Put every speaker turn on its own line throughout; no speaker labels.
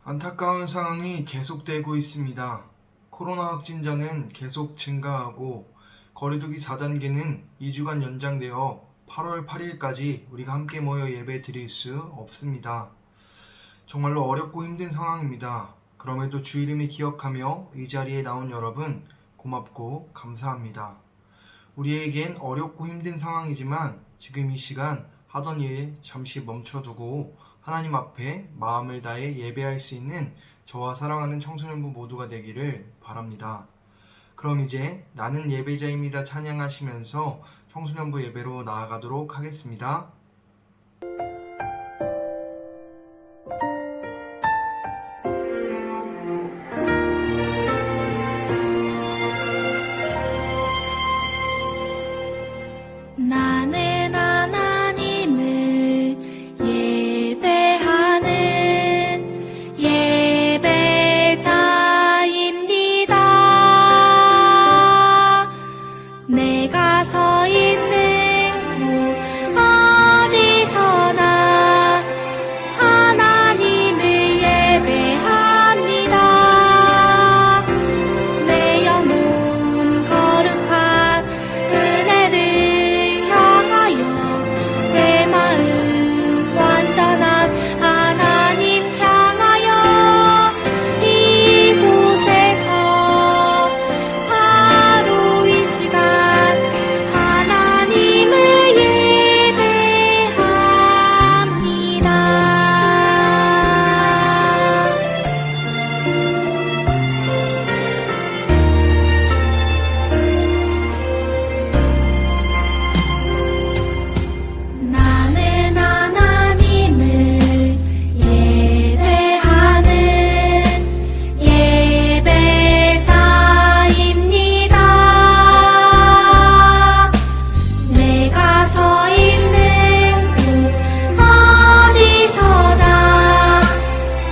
안타까운 상황이 계속되고 있습니다. 코로나 확진자는 계속 증가하고 거리두기 4단계는 2주간 연장되어 8월 8일까지 우리가 함께 모여 예배 드릴 수 없습니다. 정말로 어렵고 힘든 상황입니다. 그럼에도 주 이름을 기억하며 이 자리에 나온 여러분 고맙고 감사합니다. 우리에겐 어렵고 힘든 상황이지만 지금 이 시간 하던 일 잠시 멈춰두고 하나님 앞에 마음을 다해 예배할 수 있는 저와 사랑하는 청소년부 모두가 되기를 바랍니다. 그럼 이제 나는 예배자입니다 찬양하시면서 청소년부 예배로 나아가도록 하겠습니다.
나는 하나님을 예배하는 예배자입니다. 내가 서 있는 곳 어디서나 하나님을 예배합니다. 내 영혼 거룩한 은혜를 내 마음 완전한 하나님 향하여 이곳에서 바로 이 시간 하나님을 예배합니다. 나는 하나님을 예배하는 예배자입니다. 내가 서 있는 곳 어디서나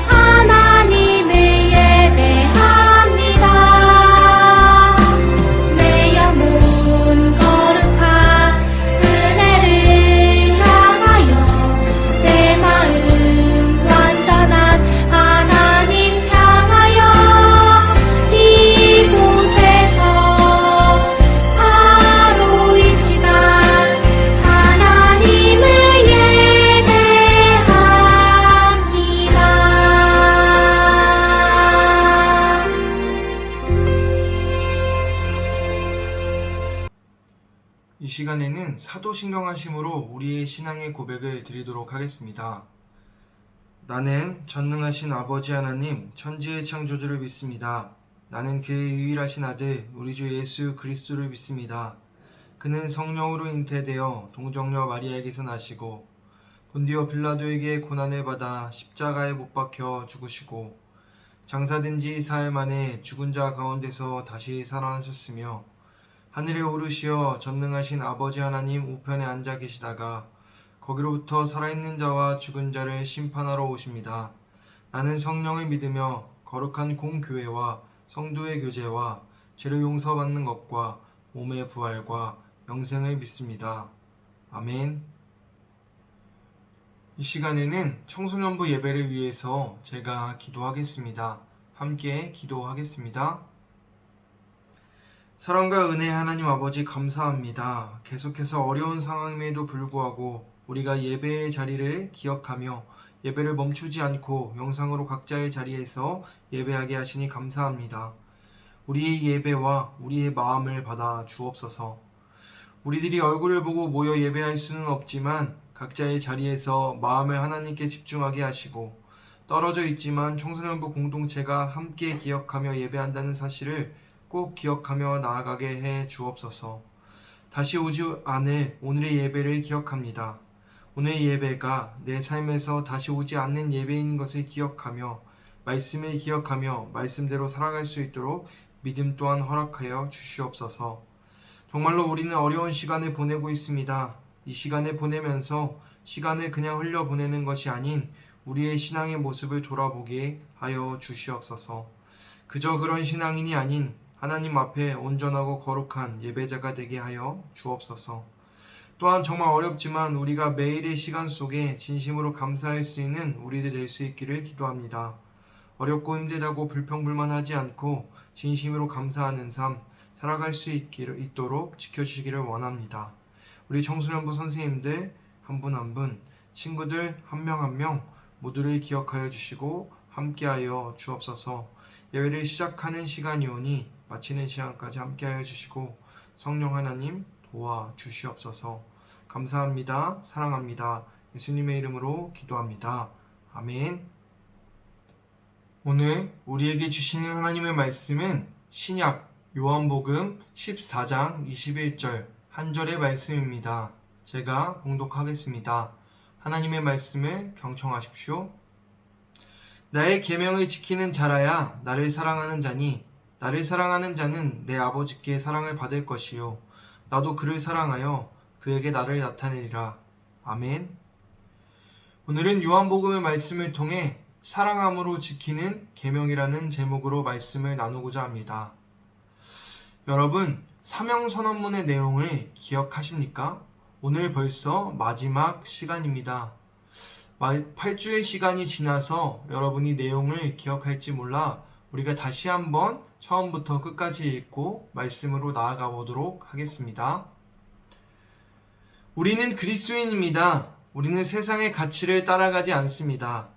하나님을 예배합니다. 내 영혼 거룩한 은혜를 내 마음 완전한 하나님 향하여 이곳에서 바로 이 시간 하나님을 예배합니다.
이 시간에는 사도신경하심으로 우리의 신앙의 고백을 드리도록 하겠습니다. 나는 전능하신 아버지 하나님 천지의 창조주를 믿습니다. 나는 그의 유일하신 아들 우리 주 예수 그리스도를 믿습니다. 그는 성령으로 잉태되어 동정녀 마리아에게서 나시고 본디오 빌라도에게 고난을 받아 십자가에 못 박혀 죽으시고 장사된 지 4일 만에 죽은 자 가운데서 다시 살아나셨으며 하늘에 오르시어 전능하신 아버지 하나님 우편에 앉아 계시다가 거기로부터 살아있는 자와 죽은 자를 심판하러 오십니다. 나는 성령을 믿으며 거룩한 공교회와 성도의 교제와 죄를 용서받는 것과 몸의 부활과 영생을 믿습니다. 아멘. 이 시간에는 청소년부 예배를 위해서 제가 기도하겠습니다. 함께 기도하겠습니다. 사랑과 은혜의 하나님 아버지 감사합니다. 계속해서 어려운 상황임에도 불구하고 우리가 예배의 자리를 기억하며 예배를 멈추지 않고 영상으로 각자의 자리에서 예배하게 하시니 감사합니다. 우리의 예배와 우리의 마음을 받아 주옵소서. 우리들이 얼굴을 보고 모여 예배할 수는 없지만 각자의 자리에서 마음을 하나님께 집중하게 하시고 떨어져 있지만 청소년부 공동체가 함께 기억하며 예배한다는 사실을 꼭 기억하며 나아가게 해 주옵소서. 다시 오지 않을 오늘의 예배를 기억합니다. 오늘의 예배가 내 삶에서 다시 오지 않는 예배인 것을 기억하며 말씀을 기억하며 말씀대로 살아갈 수 있도록 믿음 또한 허락하여 주시옵소서. 정말로 우리는 어려운 시간을 보내고 있습니다. 이 시간을 보내면서 시간을 그냥 흘려보내는 것이 아닌 우리의 신앙의 모습을 돌아보게 하여 주시옵소서. 그저 그런 신앙인이 아닌 하나님 앞에 온전하고 거룩한 예배자가 되게 하여 주옵소서. 또한 정말 어렵지만 우리가 매일의 시간 속에 진심으로 감사할 수 있는 우리들 될 수 있기를 기도합니다. 어렵고 힘들다고 불평불만하지 않고 진심으로 감사하는 삶 살아갈 수 있도록 지켜주시기를 원합니다. 우리 청소년부 선생님들 한 분 한 분, 친구들 한 명 한 명 모두를 기억하여 주시고 함께하여 주옵소서. 예배를 시작하는 시간이 오니 마치는 시간까지 함께하여 주시고 성령 하나님 도와주시옵소서. 감사합니다. 사랑합니다. 예수님의 이름으로 기도합니다. 아멘. 오늘 우리에게 주시는 하나님의 말씀은 신약 요한복음 14장 21절 한 절의 말씀입니다. 제가 봉독하겠습니다. 하나님의 말씀을 경청하십시오. 나의 계명을 지키는 자라야 나를 사랑하는 자니 나를 사랑하는 자는 내 아버지께 사랑을 받을 것이요 나도 그를 사랑하여 그에게 나를 나타내리라. 아멘. 오늘은 요한복음의 말씀을 통해 사랑함으로 지키는 계명이라는 제목으로 말씀을 나누고자 합니다. 여러분, 사명선언문의 내용을 기억하십니까? 오늘 벌써 마지막 시간입니다. 8주의 시간이 지나서 여러분이 내용을 기억할지 몰라 우리가 다시 한번 처음부터 끝까지 읽고 말씀으로 나아가 보도록 하겠습니다. 우리는 그리스도인입니다. 우리는 세상의 가치를 따라가지 않습니다.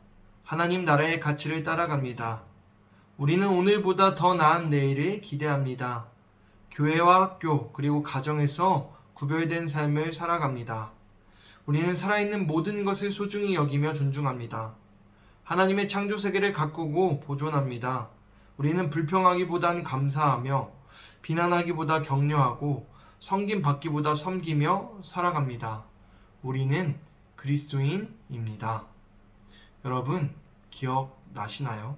하나님 나라의 가치를 따라갑니다. 우리는 오늘보다 더 나은 내일을 기대합니다. 교회와 학교 그리고 가정에서 구별된 삶을 살아갑니다. 우리는 살아있는 모든 것을 소중히 여기며 존중합니다. 하나님의 창조 세계를 가꾸고 보존합니다. 우리는 불평하기보단 감사하며 비난하기보다 격려하고 섬김받기보다 섬기며 살아갑니다. 우리는 그리스도인입니다. 여러분 기억나시나요?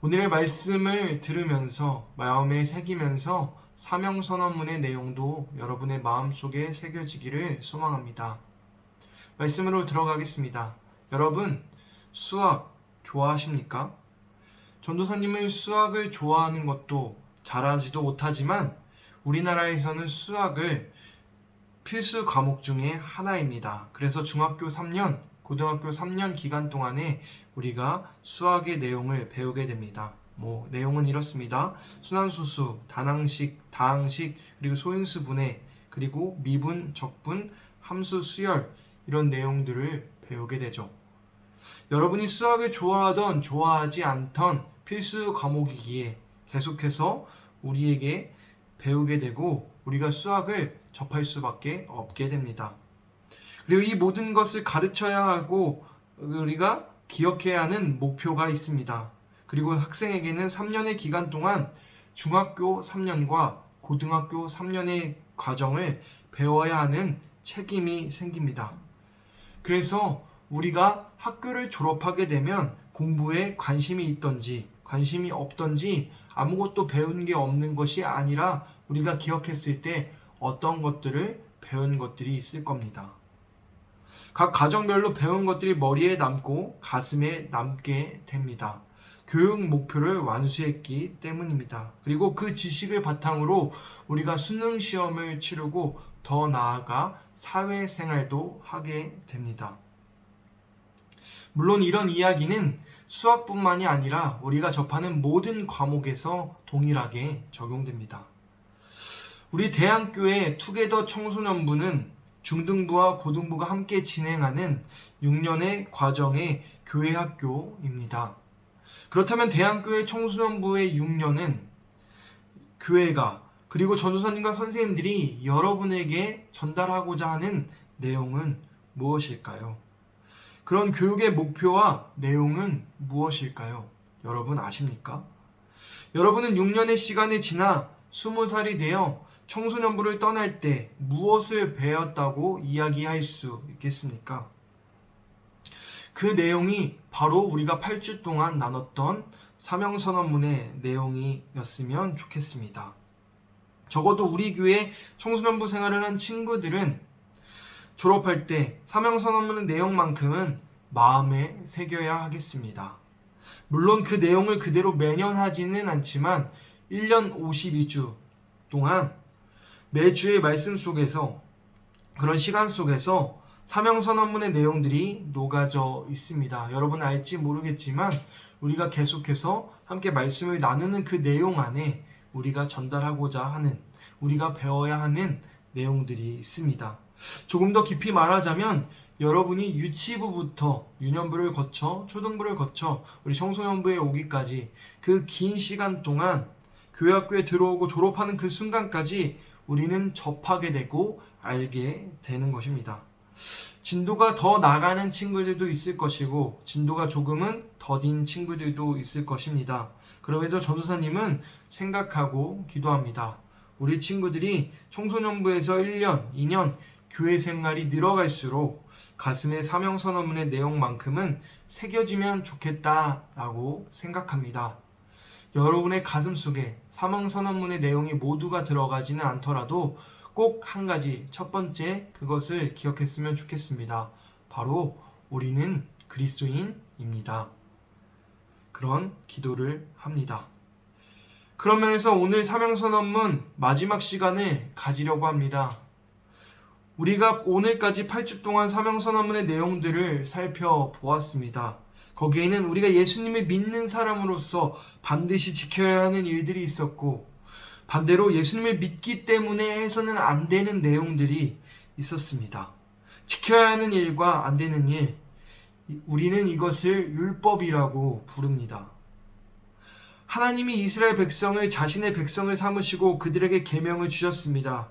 오늘의 말씀을 들으면서 마음에 새기면서 사명선언문의 내용도 여러분의 마음속에 새겨지기를 소망합니다. 말씀으로 들어가겠습니다. 여러분 수학 좋아하십니까? 전도사님은 수학을 좋아하는 것도 잘하지도 못하지만 우리나라에서는 수학을 필수 과목 중에 하나입니다. 그래서 중학교 3년, 고등학교 3년 기간 동안에 우리가 수학의 내용을 배우게 됩니다. 내용은 이렇습니다. 순환소수, 단항식, 다항식, 그리고 소인수 분해, 그리고 미분, 적분, 함수 수열 이런 내용들을 배우게 되죠. 여러분이 수학을 좋아하던 좋아하지 않던 필수 과목이기에 계속해서 우리에게 배우게 되고 우리가 수학을 접할 수밖에 없게 됩니다. 그리고 이 모든 것을 가르쳐야 하고 우리가 기억해야 하는 목표가 있습니다. 그리고 학생에게는 3년의 기간 동안 중학교 3년과 고등학교 3년의 과정을 배워야 하는 책임이 생깁니다. 그래서 우리가 학교를 졸업하게 되면 공부에 관심이 있던지 관심이 없던지 아무것도 배운 게 없는 것이 아니라 우리가 기억했을 때 어떤 것들을 배운 것들이 있을 겁니다. 각 가정별로 배운 것들이 머리에 남고 가슴에 남게 됩니다. 교육 목표를 완수했기 때문입니다. 그리고 그 지식을 바탕으로 우리가 수능 시험을 치르고 더 나아가 사회생활도 하게 됩니다. 물론 이런 이야기는 수학뿐만이 아니라 우리가 접하는 모든 과목에서 동일하게 적용됩니다. 우리 대한교회 투게더 청소년부는 중등부와 고등부가 함께 진행하는 6년의 과정의 교회 학교입니다. 그렇다면 대안교회 청소년부의 6년은 교회가 그리고 전도사님과 선생님들이 여러분에게 전달하고자 하는 내용은 무엇일까요? 그런 교육의 목표와 내용은 무엇일까요? 여러분 아십니까? 여러분은 6년의 시간이 지나 20살이 되어 청소년부를 떠날 때 무엇을 배웠다고 이야기할 수 있겠습니까? 그 내용이 바로 우리가 8주 동안 나눴던 사명선언문의 내용이었으면 좋겠습니다. 적어도 우리 교회 청소년부 생활을 한 친구들은 졸업할 때 사명선언문의 내용만큼은 마음에 새겨야 하겠습니다. 물론 그 내용을 그대로 매년 하지는 않지만 1년 52주 동안 매주의 말씀 속에서 그런 시간 속에서 사명선언문의 내용들이 녹아져 있습니다. 여러분 알지 모르겠지만 우리가 계속해서 함께 말씀을 나누는 그 내용 안에 우리가 전달하고자 하는, 우리가 배워야 하는 내용들이 있습니다. 조금 더 깊이 말하자면 여러분이 유치부부터 유년부를 거쳐 초등부를 거쳐 우리 청소년부에 오기까지 그 긴 시간 동안 교회학교에 들어오고 졸업하는 그 순간까지 우리는 접하게 되고 알게 되는 것입니다. 진도가 더 나가는 친구들도 있을 것이고 진도가 조금은 더딘 친구들도 있을 것입니다. 그럼에도 전도사님은 생각하고 기도합니다. 우리 친구들이 청소년부에서 1년, 2년 교회 생활이 늘어갈수록 가슴에 사명선언문의 내용만큼은 새겨지면 좋겠다라고 생각합니다. 여러분의 가슴 속에 사명선언문의 내용이 모두가 들어가지는 않더라도 꼭 한 가지, 첫 번째 그것을 기억했으면 좋겠습니다. 바로 우리는 그리스도인입니다. 그런 기도를 합니다. 그런 면에서 오늘 사명선언문 마지막 시간을 가지려고 합니다. 우리가 오늘까지 8주 동안 사명선언문의 내용들을 살펴보았습니다. 거기에는 우리가 예수님을 믿는 사람으로서 반드시 지켜야 하는 일들이 있었고 반대로 예수님을 믿기 때문에 해서는 안 되는 내용들이 있었습니다. 지켜야 하는 일과 안 되는 일, 우리는 이것을 율법이라고 부릅니다. 하나님이 이스라엘 백성을 자신의 백성을 삼으시고 그들에게 계명을 주셨습니다.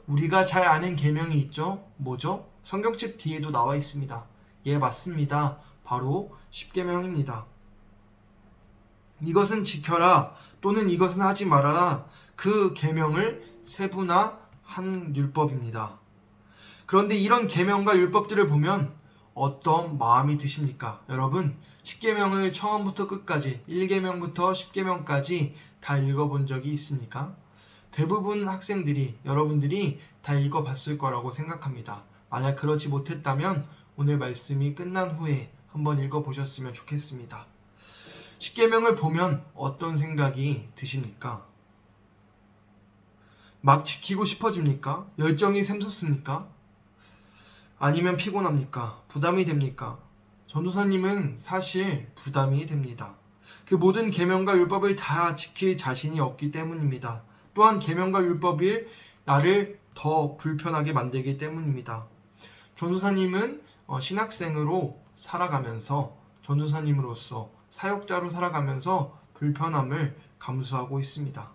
우리가 잘 아는 계명이 있죠? 뭐죠? 성경책 뒤에도 나와 있습니다. 예, 맞습니다. 바로 십계명입니다. 이것은 지켜라 또는 이것은 하지 말아라 그 계명을 세분화한 율법입니다. 그런데 이런 계명과 율법들을 보면 어떤 마음이 드십니까? 여러분, 십계명을 처음부터 끝까지 1계명부터 10계명까지 다 읽어본 적이 있습니까? 대부분 학생들이, 여러분들이 다 읽어봤을 거라고 생각합니다. 만약 그러지 못했다면 오늘 말씀이 끝난 후에 한번 읽어보셨으면 좋겠습니다. 십계명을 보면 어떤 생각이 드십니까? 막 지키고 싶어집니까? 열정이 샘솟습니까? 아니면 피곤합니까? 부담이 됩니까? 전도사님은 사실 부담이 됩니다. 그 모든 계명과 율법을 다 지킬 자신이 없기 때문입니다. 또한 계명과 율법이 나를 더 불편하게 만들기 때문입니다. 전도사님은 신학생으로 살아가면서 전도사님으로서 사역자로 살아가면서 불편함을 감수하고 있습니다.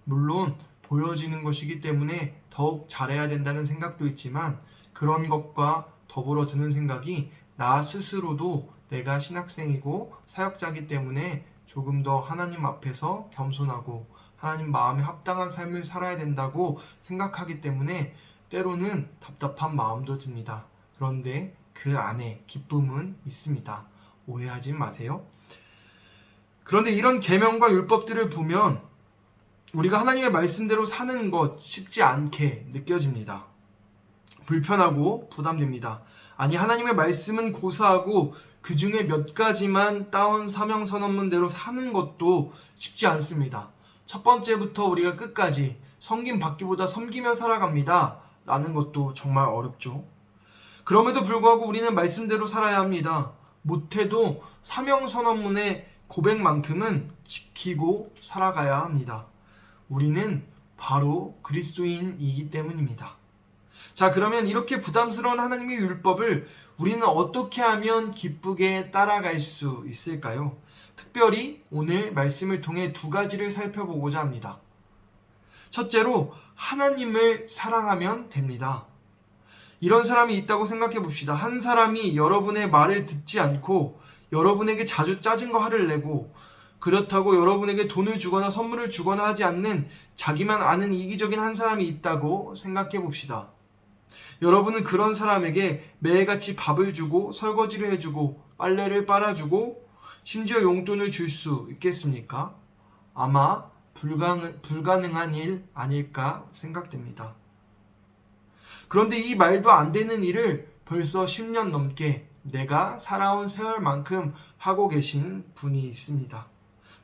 물론 보여지는 것이기 때문에 더욱 잘해야 된다는 생각도 있지만 그런 것과 더불어 드는 생각이 나 스스로도 내가 신학생이고 사역자이기 때문에 조금 더 하나님 앞에서 겸손하고 하나님 마음에 합당한 삶을 살아야 된다고 생각하기 때문에 때로는 답답한 마음도 듭니다. 그런데 그 안에 기쁨은 있습니다. 오해하지 마세요. 그런데 이런 계명과 율법들을 보면 우리가 하나님의 말씀대로 사는 것 쉽지 않게 느껴집니다. 불편하고 부담됩니다. 아니, 하나님의 말씀은 고사하고 그 중에 몇 가지만 따온 사명선언문대로 사는 것도 쉽지 않습니다. 첫 번째부터 우리가 끝까지 섬김 받기보다 섬기며 살아갑니다 라는 것도 정말 어렵죠. 그럼에도 불구하고 우리는 말씀대로 살아야 합니다. 못해도 사명선언문의 고백만큼은 지키고 살아가야 합니다. 우리는 바로 그리스도인이기 때문입니다. 자, 그러면 이렇게 부담스러운 하나님의 율법을 우리는 어떻게 하면 기쁘게 따라갈 수 있을까요? 특별히 오늘 말씀을 통해 두 가지를 살펴보고자 합니다. 첫째로, 하나님을 사랑하면 됩니다. 이런 사람이 있다고 생각해 봅시다. 한 사람이 여러분의 말을 듣지 않고 여러분에게 자주 짜증과 화를 내고, 그렇다고 여러분에게 돈을 주거나 선물을 주거나 하지 않는 자기만 아는 이기적인 한 사람이 있다고 생각해 봅시다. 여러분은 그런 사람에게 매일같이 밥을 주고 설거지를 해주고 빨래를 빨아주고 심지어 용돈을 줄 수 있겠습니까? 아마 불가능한 일 아닐까 생각됩니다. 그런데 이 말도 안 되는 일을 벌써 10년 넘게 내가 살아온 세월만큼 하고 계신 분이 있습니다.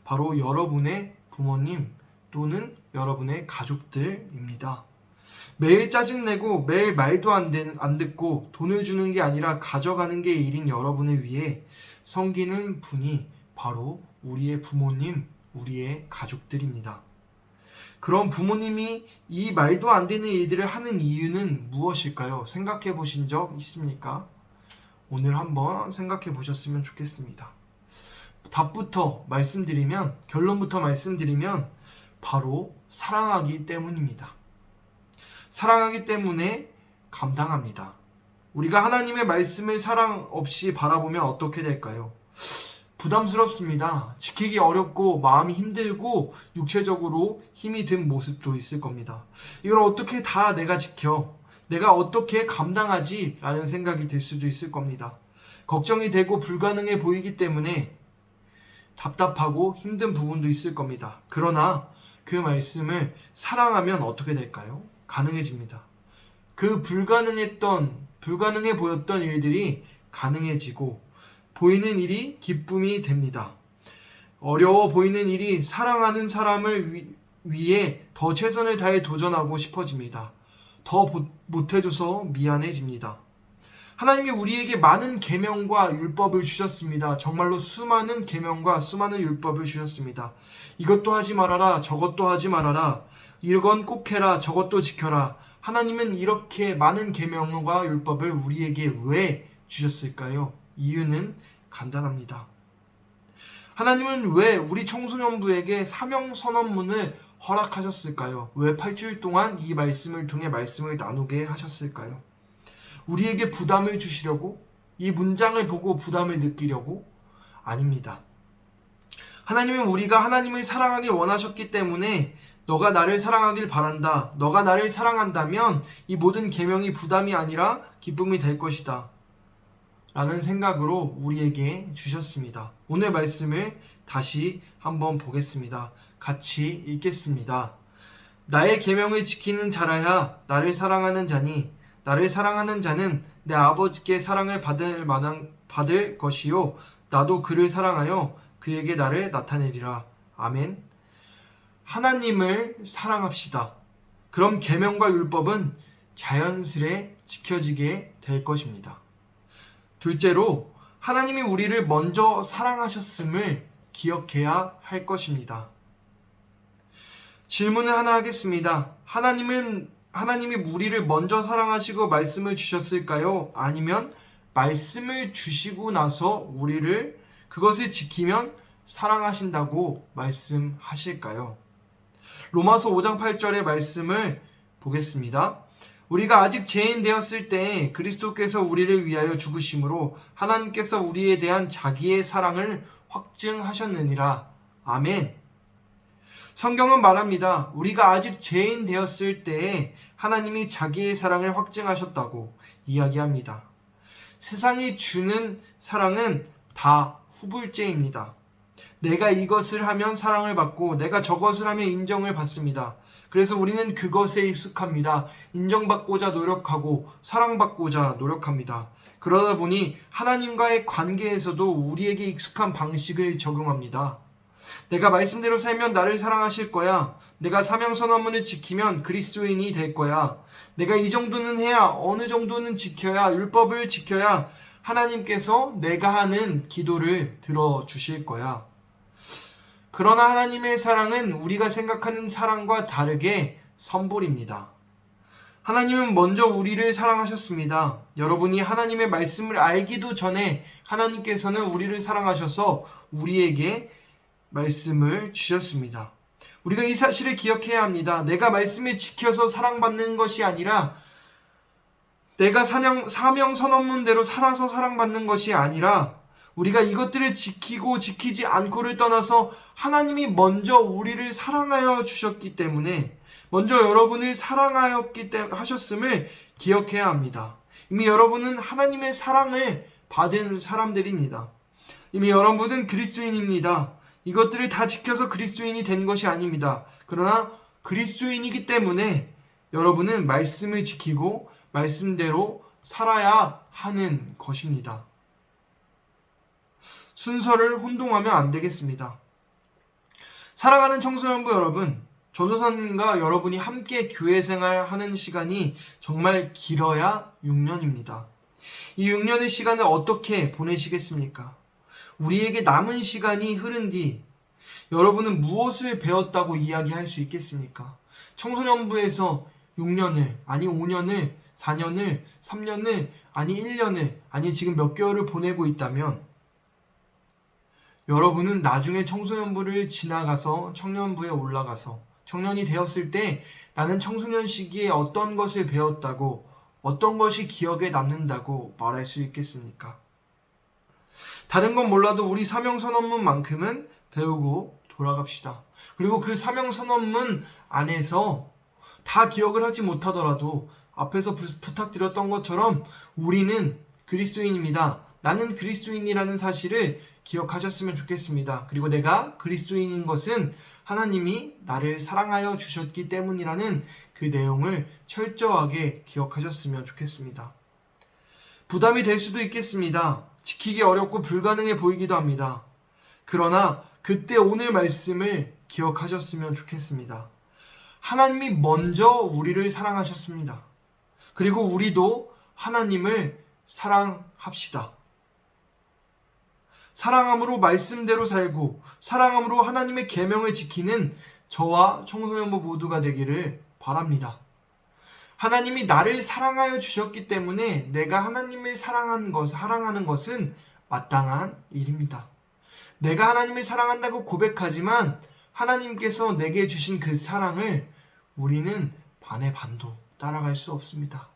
바로 여러분의 부모님 또는 여러분의 가족들입니다. 매일 짜증내고 매일 말도 안 듣고 돈을 주는 게 아니라 가져가는 게 일인 여러분을 위해 섬기는 분이 바로 우리의 부모님, 우리의 가족들입니다. 그럼 부모님이 이 말도 안 되는 일들을 하는 이유는 무엇일까요? 생각해 보신 적 있습니까? 오늘 한번 생각해 보셨으면 좋겠습니다. 결론부터 말씀드리면 바로 사랑하기 때문입니다. 사랑하기 때문에 감당합니다. 우리가 하나님의 말씀을 사랑 없이 바라보면 어떻게 될까요? 부담스럽습니다. 지키기 어렵고 마음이 힘들고 육체적으로 힘이 든 모습도 있을 겁니다. 이걸 어떻게 다 내가 지켜? 내가 어떻게 감당하지? 라는 생각이 들 수도 있을 겁니다. 걱정이 되고 불가능해 보이기 때문에 답답하고 힘든 부분도 있을 겁니다. 그러나 그 말씀을 사랑하면 어떻게 될까요? 가능해집니다. 그 불가능해 보였던 일들이 가능해지고 보이는 일이 기쁨이 됩니다. 어려워 보이는 일이 사랑하는 사람을 위해 더 최선을 다해 도전하고 싶어집니다. 더 못해줘서 미안해집니다. 하나님이 우리에게 많은 계명과 율법을 주셨습니다. 정말로 수많은 계명과 수많은 율법을 주셨습니다. 이것도 하지 말아라, 저것도 하지 말아라, 이건 꼭 해라, 저것도 지켜라. 하나님은 이렇게 많은 계명과 율법을 우리에게 왜 주셨을까요? 이유는 간단합니다. 하나님은 왜 우리 청소년부에게 사명선언문을 허락하셨을까요? 왜 8주일 동안 이 말씀을 통해 말씀을 나누게 하셨을까요? 우리에게 부담을 주시려고? 이 문장을 보고 부담을 느끼려고? 아닙니다. 하나님은 우리가 하나님을 사랑하길 원하셨기 때문에 너가 나를 사랑하길 바란다. 너가 나를 사랑한다면 이 모든 계명이 부담이 아니라 기쁨이 될 것이다. 라는 생각으로 우리에게 주셨습니다. 오늘 말씀을 다시 한번 보겠습니다. 같이 읽겠습니다. 나의 계명을 지키는 자라야 나를 사랑하는 자니 나를 사랑하는 자는 내 아버지께 사랑을 받을 것이요 나도 그를 사랑하여 그에게 나를 나타내리라. 아멘. 하나님을 사랑합시다. 그럼 계명과 율법은 자연스레 지켜지게 될 것입니다. 둘째로 하나님이 우리를 먼저 사랑하셨음을 기억해야 할 것입니다. 질문을 하나 하겠습니다. 하나님이 우리를 먼저 사랑하시고 말씀을 주셨을까요? 아니면 말씀을 주시고 나서 우리를 그것을 지키면 사랑하신다고 말씀하실까요? 로마서 5장 8절의 말씀을 보겠습니다. 우리가 아직 죄인 되었을 때 그리스도께서 우리를 위하여 죽으심으로 하나님께서 우리에 대한 자기의 사랑을 확증하셨느니라. 아멘. 성경은 말합니다. 우리가 아직 죄인 되었을 때에 하나님이 자기의 사랑을 확증하셨다고 이야기합니다. 세상이 주는 사랑은 다 후불제입니다. 내가 이것을 하면 사랑을 받고 내가 저것을 하면 인정을 받습니다. 그래서 우리는 그것에 익숙합니다. 인정받고자 노력하고 사랑받고자 노력합니다. 그러다 보니 하나님과의 관계에서도 우리에게 익숙한 방식을 적용합니다. 내가 말씀대로 살면 나를 사랑하실 거야. 내가 사명선언문을 지키면 그리스도인이 될 거야. 내가 이 정도는 해야, 어느 정도는 지켜야, 율법을 지켜야 하나님께서 내가 하는 기도를 들어주실 거야. 그러나 하나님의 사랑은 우리가 생각하는 사랑과 다르게 선불입니다. 하나님은 먼저 우리를 사랑하셨습니다. 여러분이 하나님의 말씀을 알기도 전에 하나님께서는 우리를 사랑하셔서 우리에게 말씀을 주셨습니다. 우리가 이 사실을 기억해야 합니다. 내가 말씀을 지켜서 사랑받는 것이 아니라 내가 사명 선언문대로 살아서 사랑받는 것이 아니라 우리가 이것들을 지키고 지키지 않고를 떠나서 하나님이 먼저 우리를 사랑하여 주셨기 때문에 먼저 여러분을 하셨음을 기억해야 합니다. 이미 여러분은 하나님의 사랑을 받은 사람들입니다. 이미 여러분은 그리스도인입니다. 이것들을 다 지켜서 그리스도인이 된 것이 아닙니다. 그러나 그리스도인이기 때문에 여러분은 말씀을 지키고 말씀대로 살아야 하는 것입니다. 순서를 혼동하면 안 되겠습니다. 사랑하는 청소년부 여러분, 전도사님과 여러분이 함께 교회 생활하는 시간이 정말 길어야 6년입니다. 이 6년의 시간을 어떻게 보내시겠습니까? 우리에게 남은 시간이 흐른 뒤 여러분은 무엇을 배웠다고 이야기할 수 있겠습니까? 청소년부에서 6년을, 아니 5년을, 4년을, 3년을, 아니 1년을, 아니 지금 몇 개월을 보내고 있다면 여러분은 나중에 청소년부를 지나가서 청년부에 올라가서 청년이 되었을 때 나는 청소년 시기에 어떤 것을 배웠다고, 어떤 것이 기억에 남는다고 말할 수 있겠습니까? 다른 건 몰라도 우리 사명선언문만큼은 배우고 돌아갑시다. 그리고 그 사명선언문 안에서 다 기억을 하지 못하더라도 앞에서 부탁드렸던 것처럼 우리는 그리스도인입니다. 나는 그리스도인이라는 사실을 기억하셨으면 좋겠습니다. 그리고 내가 그리스도인인 것은 하나님이 나를 사랑하여 주셨기 때문이라는 그 내용을 철저하게 기억하셨으면 좋겠습니다. 부담이 될 수도 있겠습니다. 지키기 어렵고 불가능해 보이기도 합니다. 그러나 그때 오늘 말씀을 기억하셨으면 좋겠습니다. 하나님이 먼저 우리를 사랑하셨습니다. 그리고 우리도 하나님을 사랑합시다. 사랑함으로 말씀대로 살고 사랑함으로 하나님의 계명을 지키는 저와 청소년부 모두가 되기를 바랍니다. 하나님이 나를 사랑하여 주셨기 때문에 내가 하나님을 사랑하는 것은 마땅한 일입니다. 내가 하나님을 사랑한다고 고백하지만 하나님께서 내게 주신 그 사랑을 우리는 반의 반도 따라갈 수 없습니다.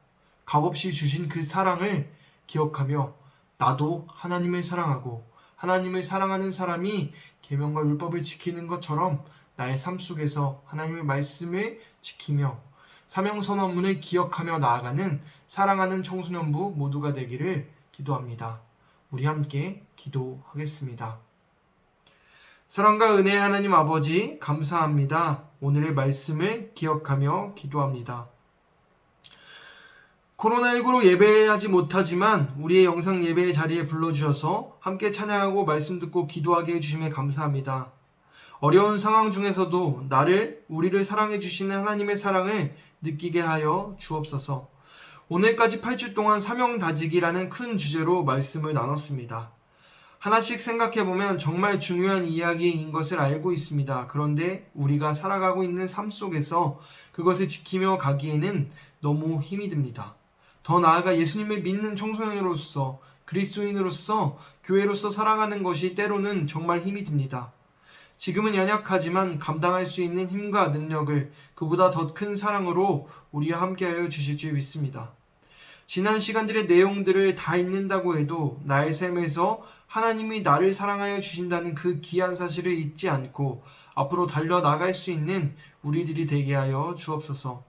값없이 주신 그 사랑을 기억하며 나도 하나님을 사랑하고 하나님을 사랑하는 사람이 계명과 율법을 지키는 것처럼 나의 삶 속에서 하나님의 말씀을 지키며 사명선언문을 기억하며 나아가는 사랑하는 청소년부 모두가 되기를 기도합니다. 우리 함께 기도하겠습니다. 사랑과 은혜의 하나님 아버지 감사합니다. 오늘의 말씀을 기억하며 기도합니다. 코로나19로 예배하지 못하지만 우리의 영상 예배의 자리에 불러주셔서 함께 찬양하고 말씀 듣고 기도하게 해주심에 감사합니다. 어려운 상황 중에서도 우리를 사랑해 주시는 하나님의 사랑을 느끼게 하여 주옵소서. 오늘까지 8주 동안 사명다지기라는 큰 주제로 말씀을 나눴습니다. 하나씩 생각해보면 정말 중요한 이야기인 것을 알고 있습니다. 그런데 우리가 살아가고 있는 삶 속에서 그것을 지키며 가기에는 너무 힘이 듭니다. 더 나아가 예수님을 믿는 청소년으로서 그리스도인으로서 교회로서 살아가는 것이 때로는 정말 힘이 듭니다. 지금은 연약하지만 감당할 수 있는 힘과 능력을 그보다 더 큰 사랑으로 우리와 함께하여 주실 줄 믿습니다. 지난 시간들의 내용들을 다 잊는다고 해도 나의 삶에서 하나님이 나를 사랑하여 주신다는 그 귀한 사실을 잊지 않고 앞으로 달려나갈 수 있는 우리들이 되게 하여 주옵소서.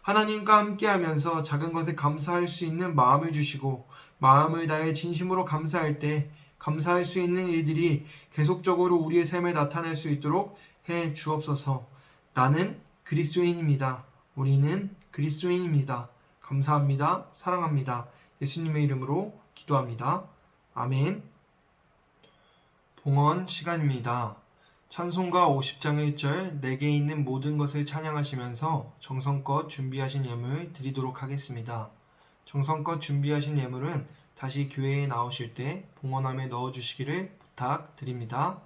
하나님과 함께하면서 작은 것에 감사할 수 있는 마음을 주시고 마음을 다해 진심으로 감사할 때 감사할 수 있는 일들이 계속적으로 우리의 삶에 나타날 수 있도록 해 주옵소서. 나는 그리스도인입니다. 우리는 그리스도인입니다. 감사합니다. 사랑합니다. 예수님의 이름으로 기도합니다. 아멘. 봉헌 시간입니다. 찬송가 50장 1절 내게 있는 모든 것을 찬양하시면서 정성껏 준비하신 예물 드리도록 하겠습니다. 정성껏 준비하신 예물은 다시 교회에 나오실 때 봉헌함에 넣어주시기를 부탁드립니다.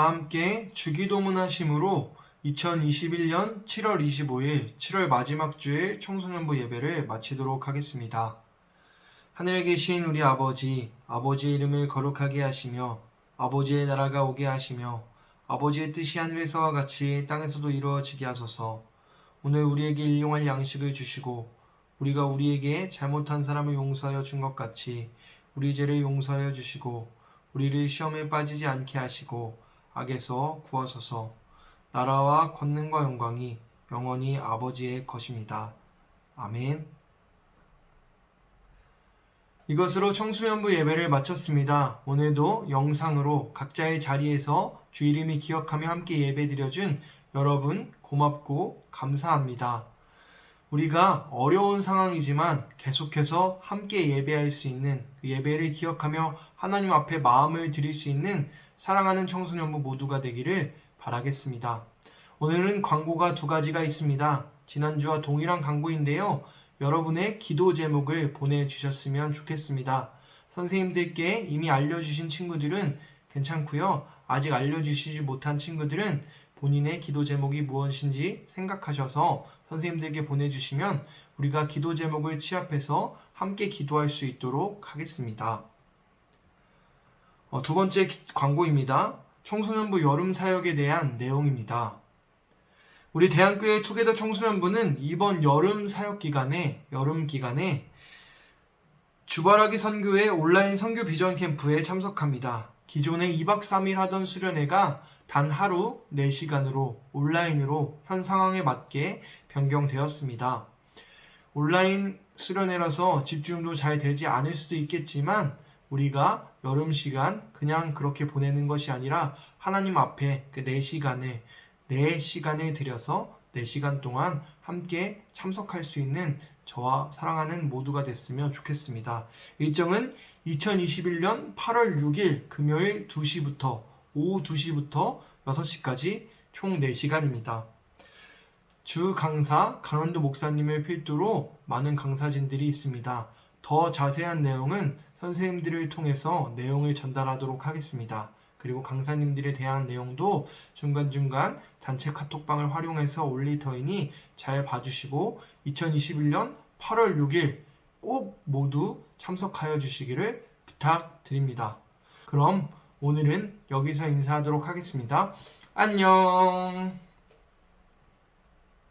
다 함께 주기도문 하심으로 2021년 7월 25일 7월 마지막 주일 청소년부 예배를 마치도록 하겠습니다. 하늘에 계신 우리 아버지, 아버지의 이름을 거룩하게 하시며 아버지의 나라가 오게 하시며 아버지의 뜻이 하늘에서와 같이 땅에서도 이루어지게 하소서. 오늘 우리에게 일용할 양식을 주시고 우리가 우리에게 잘못한 사람을 용서하여 준 것 같이 우리 죄를 용서하여 주시고 우리를 시험에 빠지지 않게 하시고 악에서 구하소서. 나라와 권능과 영광이 영원히 아버지의 것입니다. 아멘. 이것으로 청소년부 예배를 마쳤습니다. 오늘도 영상으로 각자의 자리에서 주 이름을 기억하며 함께 예배드려준 여러분 고맙고 감사합니다. 우리가 어려운 상황이지만 계속해서 함께 예배할 수 있는 예배를 기억하며 하나님 앞에 마음을 드릴 수 있는 사랑하는 청소년부 모두가 되기를 바라겠습니다. 오늘은 광고가 2가지가 있습니다. 지난주와 동일한 광고인데요. 여러분의 기도 제목을 보내주셨으면 좋겠습니다. 선생님들께 이미 알려주신 친구들은 괜찮고요. 아직 알려주시지 못한 친구들은 본인의 기도 제목이 무엇인지 생각하셔서 선생님들께 보내주시면 우리가 기도 제목을 취합해서 함께 기도할 수 있도록 하겠습니다. 2번째 광고입니다. 청소년부 여름 사역에 대한 내용입니다. 우리 대한교회 투게더 청소년부는 이번 여름 기간에 주바라기 선교회 온라인 선교 비전 캠프에 참석합니다. 기존에 2박 3일 하던 수련회가 단 하루 4시간으로 온라인으로 현 상황에 맞게 변경되었습니다. 온라인 수련회라서 집중도 잘 되지 않을 수도 있겠지만 우리가 여름 시간 그냥 그렇게 보내는 것이 아니라 하나님 앞에 그 4시간을 들여서 4시간 동안 함께 참석할 수 있는 저와 사랑하는 모두가 됐으면 좋겠습니다. 일정은 2021년 8월 6일 금요일 2시부터 오후 2시부터 6시까지 총 4시간입니다. 주 강사 강원도 목사님을 필두로 많은 강사진들이 있습니다. 더 자세한 내용은 선생님들을 통해서 내용을 전달하도록 하겠습니다. 그리고 강사님들에 대한 내용도 중간중간 단체 카톡방을 활용해서 올릴 터이니 잘 봐주시고 2021년 8월 6일 꼭 모두 참석하여 주시기를 부탁드립니다. 그럼 오늘은 여기서 인사하도록 하겠습니다. 안녕.